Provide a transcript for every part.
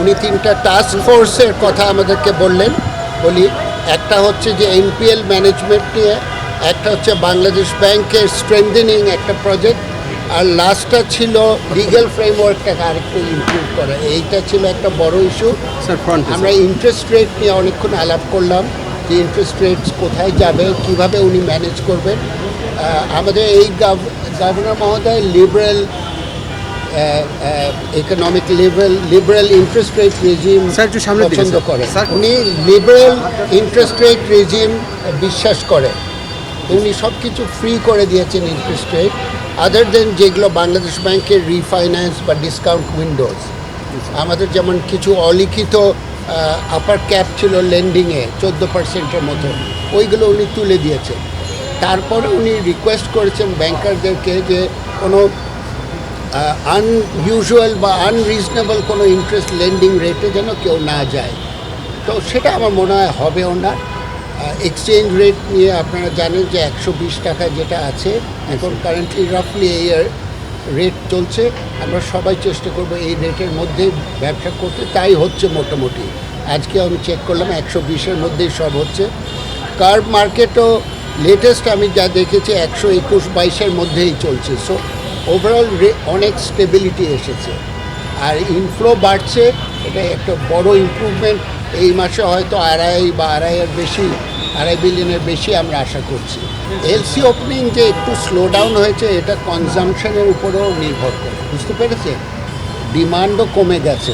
উনি তিনটা টাস্ক ফোর্সের কথা আমাদেরকে বলি একটা হচ্ছে যে এনপিএল ম্যানেজমেন্ট নিয়ে, একটা হচ্ছে বাংলাদেশ ব্যাংকের স্ট্রেংথেনিং একটা প্রজেক্ট, আর লাস্টটা ছিল লিগ্যাল ফ্রেমওয়ার্কটাকে আরেকটু ইমপ্রুভ করা। এইটা ছিল একটা বড় ইস্যু। আমরা ইন্টারেস্ট রেট নিয়ে অনেকক্ষণ আলাপ করলাম যে ইন্টারেস্ট রেটস কোথায় যাবে, কিভাবে উনি ম্যানেজ করবেন। আমাদের এই গভর্নর মহোদয় liberal economic liberal interest rate regime পছন্দ করে। উনি লিবারেল ইন্টারেস্ট রেট রেজিম বিশ্বাস করেন। উনি সব কিছু ফ্রি করে দিয়েছেন ইন্টারেস্ট রেট, আদার দেন যেগুলো বাংলাদেশ ব্যাংকের রিফাইন্যান্স বা ডিসকাউন্ট উইন্ডোজ। আমাদের যেমন কিছু অলিখিত আপার ক্যাপ ছিল লেন্ডিংয়ে 14%-এর মতো, ওইগুলো উনি তুলে দিয়েছেন। তারপরে উনি রিকোয়েস্ট করেছেন ব্যাংকারদেরকে যে কোনো আনইউজুয়াল বা আনরিজনেবল কোনো ইন্টারেস্ট লেন্ডিং রেটে যেন কেউ না যায়। তো সেটা আমার মনে হয় হবেও না। এক্সচেঞ্জ রেট নিয়ে আপনারা জানেন যে 120 টাকা যেটা আছে এখন কারেন্টলি রাফলি এই রেট চলছে। আমরা সবাই চেষ্টা করব এই রেটের মধ্যে ব্যবসা করতে, তাই হচ্ছে মোটামুটি। আজকে আমি চেক করলাম 120-এর মধ্যেই সব হচ্ছে। কার্ভ মার্কেটও লেটেস্ট আমি যা দেখেছি 121-22-এর মধ্যেই চলছে। সো ওভারঅল অনেক স্টেবিলিটি এসেছে আর ইনফ্লো বাড়ছে, এটা একটা বড় ইমপ্রুভমেন্ট। এই মাসে হয়তো আড়াই বিলিয়নের বেশি আমরা আশা করছি। এলসি ওপেনিং যে একটু স্লো ডাউন হয়েছে, এটা কনজামশনের উপরেও নির্ভর করে, বুঝতে পেরেছে? ডিমান্ডও কমে গেছে।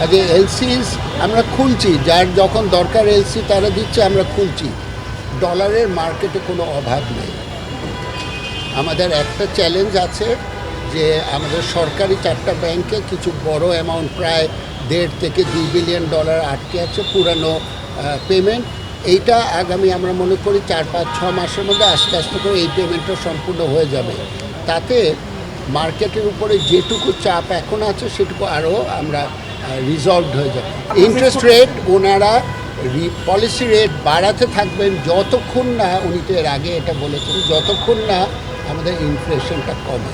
আজকে এলসিস আমরা খুলছি, যার যখন দরকার এলসি তারা দিচ্ছে, আমরা খুলছি। ডলারের মার্কেটে কোনো অভাব নেই। আমাদের একটা চ্যালেঞ্জ আছে যে আমাদের সরকারি 4টা ব্যাংকে কিছু বড় অ্যামাউন্ট প্রায় 1.5 থেকে 2 বিলিয়ন ডলার আটকে আছে পুরানো পেমেন্ট। এইটা আগামী আমরা মনে করি 4-5-6 মাসের মধ্যে আস্তে আস্তে করে এই পেমেন্টটা সম্পূর্ণ হয়ে যাবে। তাতে মার্কেটের উপরে যেটুকু চাপ এখন আছে সেটুকু আরও আমরা রিজলভড হয়ে যাবে। ইন্টারেস্ট রেট ওনারা পলিসি রেট বাড়াতে থাকবেন যতক্ষণ না, উনি তো এর আগে এটা বলেছেন, যতক্ষণ না আমাদের ইনফ্লেশনটা কমে।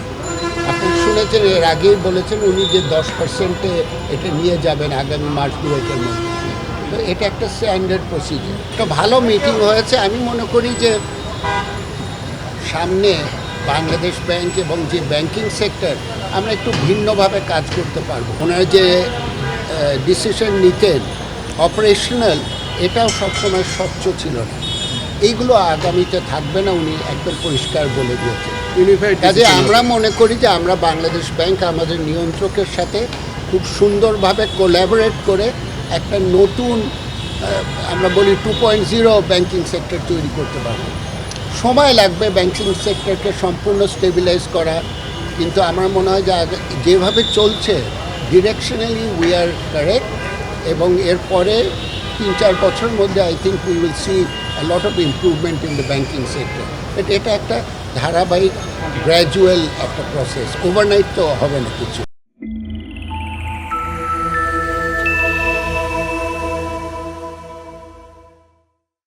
আপনি শুনেছেন এর আগেই বলেছেন উনি যে 10%-এ এটা নিয়ে যাবেন আগামী মাস 2-এর মধ্যে। তো এটা একটা স্ট্যান্ডার্ড প্রসিজার। একটা ভালো মিটিং হয়েছে। আমি মনে করি যে সামনে বাংলাদেশ ব্যাংক এবং যে ব্যাংকিং সেক্টর, আমরা একটু ভিন্নভাবে কাজ করতে পারবো। ওনারা যে ডিসিশন নিতেন অপারেশনাল, এটাও সবসময় স্বচ্ছ ছিল না। এইগুলো আগামীতে থাকবে না, উনি একদম পরিষ্কার বলে দিয়েছেন। কাজে আমরা মনে করি যে আমরা বাংলাদেশ ব্যাংক আমাদের নিয়ন্ত্রকের সাথে খুব সুন্দরভাবে কোল্যাবোরেট করে একটা নতুন আমরা বলি 2.0 ব্যাংকিং সেক্টর তৈরি করতে পারব। সময় লাগবে ব্যাংকিং সেক্টরকে সম্পূর্ণ স্টেবিলাইজ করা, কিন্তু আমার মনে হয় যে যেভাবে চলছে ডিরেকশনালি উই আর কারেক্ট, এবং এরপরে 3-4 বছরের মধ্যে I think we will see a lot of improvement in the banking sector. এটা একটা ধারাবাহিক গ্র্যাজুয়াল একটা প্রসেস, ওভারনাইট তো হবে না কিছু।